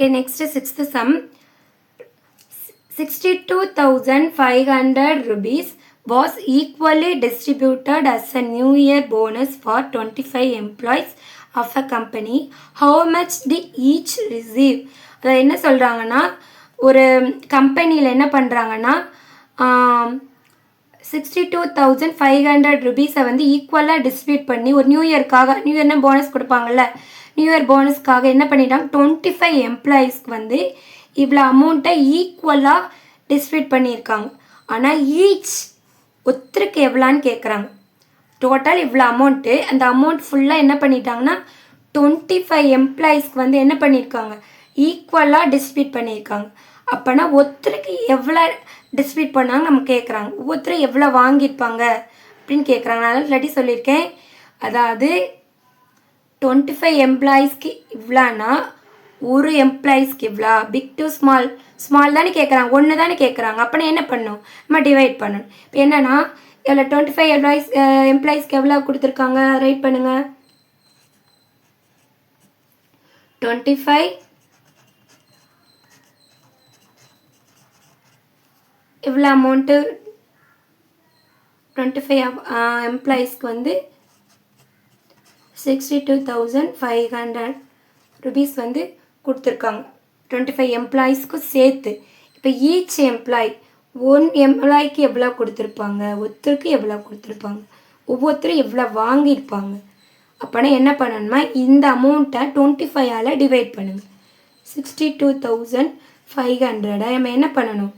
Okay, next is sixth sum. 62,500 rupees was equally distributed as a New Year bonus for 25 employees of a company. How much did each receive? அதை என்ன சொல்கிறாங்கன்னா, ஒரு கம்பெனியில் என்ன பண்ணுறாங்கன்னா 62,500 ருபீஸை வந்து ஈக்குவலாக டிஸ்ட்ரிபியூட் பண்ணி ஒரு நியூ இயர்னா போனஸ் கொடுப்பாங்கல்ல, நியூ இயர் போனஸ்க்காக என்ன பண்ணிட்டாங்க, 25 எம்ப்ளாயீஸ்க்கு வந்து இவ்வளோ அமௌண்ட்டை ஈக்குவலாக டிஸ்ட்ரிபியூட் பண்ணியிருக்காங்க. ஆனால் ஈச் ஒருத்தருக்கு எவ்வளோன்னு கேட்குறாங்க. டோட்டல் இவ்வளோ அமௌண்ட்டு, அந்த அமௌண்ட் ஃபுல்லாக என்ன பண்ணிட்டாங்கன்னா 25 எம்ப்ளாயீஸ்க்கு வந்து என்ன பண்ணியிருக்காங்க, ஈக்குவலாக டிஸ்ட்ரிபியூட் பண்ணியிருக்காங்க. அப்போனா ஒருத்தருக்கு எவ்வளோ டிஸ்ட்ரிபியூட் பண்ணாங்க நம்ம கேட்குறாங்க, ஒவ்வொருத்தரும் எவ்வளோ வாங்கியிருப்பாங்க அப்படின்னு கேட்குறாங்க. நான் இல்லாட்டி சொல்லியிருக்கேன், அதாவது 25 எம்ப்ளாயீஸ்க்கு இவ்வளோனா ஒரு எம்ப்ளாயீஸ்க்கு இவ்வளோ, பிக் டு ஸ்மால் தானே கேட்குறாங்க, ஒன்று தானே கேட்குறாங்க. அப்போனா என்ன பண்ணணும், நம்ம டிவைட் பண்ணணும். இப்போ என்னென்னா எவ்வளோ 25 எம்ப்ளாயீஸ்க்கு எவ்வளோ கொடுத்துருக்காங்க, ரைட் பண்ணுங்கள். 25 எவ்வளோ அமௌண்ட்டு, 25 எம்ப்ளாயீஸ்க்கு வந்து 62,500 ருபீஸ் வந்து கொடுத்துருக்காங்க, 25 எம்ப்ளாயீஸ்க்கும் சேர்த்து. இப்போ ஈச் எம்ப்ளாயி ஒன் எம்ப்ளாய்க்கு எவ்வளோ கொடுத்துருப்பாங்க, ஒருத்தருக்கு எவ்வளோ கொடுத்துருப்பாங்க, ஒவ்வொருத்தரும் எவ்வளோ வாங்கியிருப்பாங்க. அப்போனா என்ன பண்ணணுமா, இந்த அமௌண்ட்டை 25ஆல் டிவைட் பண்ணுங்கள். 62,500 நம்ம என்ன பண்ணணும்,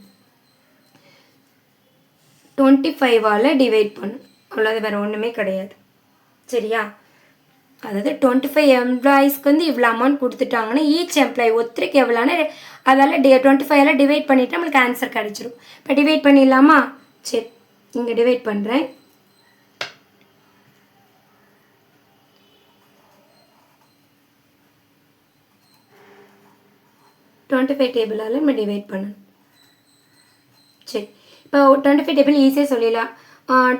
25ஆல் டிவைட் பண்ணணும். அவ்வளோது, வேறு ஒன்றுமே கிடையாது. சரியா? அதாவது 25 எம்ப்ளாயீஸ்க்கு வந்து இவ்வளோ அமௌண்ட் கொடுத்துட்டாங்கன்னா ஈச் எம்ப்ளாயி ஒருத்தருக்கு எவ்வளோன்னு அதால் 25ஆல் டிவைட் பண்ணிவிட்டு நம்மளுக்கு ஆன்சர் கிடச்சிரும். இப்போ டிவைட் பண்ணிடலாமா? சரி, இங்கே டிவைட் பண்ணுறேன். டேபிளால் நம்ம டிவைட் பண்ணணும். சரி, இப்போ 25 டேபிள் ஈஸியாக சொல்லிடலாம்.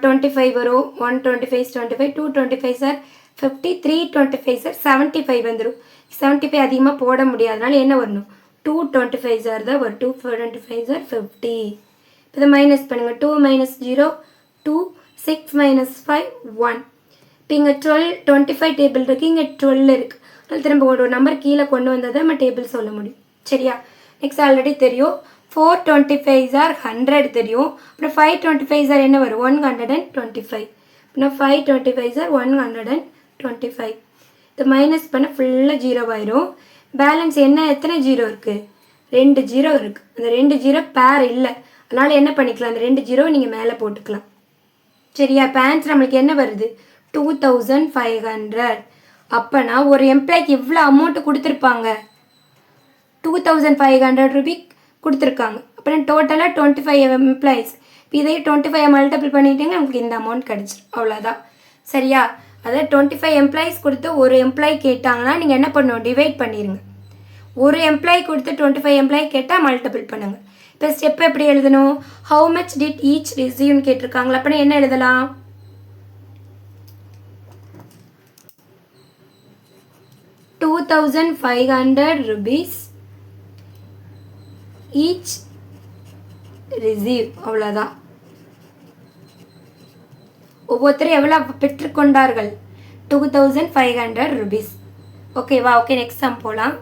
25 வரும், 1 25 25, 2 25 சார் 50, 3 25 சார் 75 வந்துடும். 75 அதிகமாக போட முடியாதனால என்ன வரணும், 2 25 சார் தான் வரும். 2 25 சார் 50. இப்போ இதை மைனஸ் பண்ணுங்கள். 2 - 0 2, 6 - 5 1. இப்போ இங்கே 12 25 டேபிள் இருக்குது, இங்கே 12 இருக்குது. அதனால் திரும்ப ஒரு நம்பர் கீழே கொண்டு வந்தால் தான் நம்ம டேபிள் சொல்ல முடியும். சரியா? நெக்ஸ்ட் ஆல்ரெடி தெரியும், 425 சார் 100 தெரியும். அப்புறம் 525 சார் என்ன வரும், 125. அப்படின்னா 525 சார் 125. இது மைனஸ் பண்ண ஃபுல்லாக 0 ஆயிரும். பேலன்ஸ் என்ன, எத்தனை 0 இருக்குது, 2 0 இருக்குது. அந்த 2 0 பேர் இல்லை, அதனால் என்ன பண்ணிக்கலாம், அந்த 2 0 நீங்கள் மேலே போட்டுக்கலாம். சரியா? இப்போ ஆன்சர் நம்மளுக்கு என்ன வருது, 2500. அப்போனா ஒரு எம்ப்ளாய்க்கு எவ்வளோ அமௌண்ட்டு கொடுத்துருப்பாங்க, 2500 ரூபி கொடுத்துருக்காங்க. அப்புறம் டோட்டலாக 25 எம்ப்ளாயிஸ். இப்போ இதையே 25 மல்டிபிள் பண்ணிட்டீங்க, நமக்கு இந்த அமௌண்ட் கிடச்சிரும். அவ்வளோதான். சரியா? அதாவது 25 எம்ப்ளாயிஸ் கொடுத்து ஒரு எம்ப்ளாயி கேட்டாங்கன்னா நீங்கள் என்ன பண்ணணும், டிவைட் பண்ணிடுங்க. ஒரு எம்ப்ளாயி கொடுத்து 25 எம்ப்ளாயி கேட்டால் மல்டிபிள் பண்ணுங்கள். இப்போ ஸ்டெப் எப்படி எழுதணும், ஹவு மச் டிட் ஈச் ரிசீவ்னு கேட்டிருக்காங்களா, அப்படின்னா என்ன எழுதலாம், 2500 rupees ஈச் ரிசீவ். அவ்வளோதான். ஒவ்வொருத்தரும் எவ்வளோ பெற்றுக்கொண்டார்கள், 2500 rupees. ஓகேவா? ஓகே, நெக்ஸ்ட் சம் போகலாம்.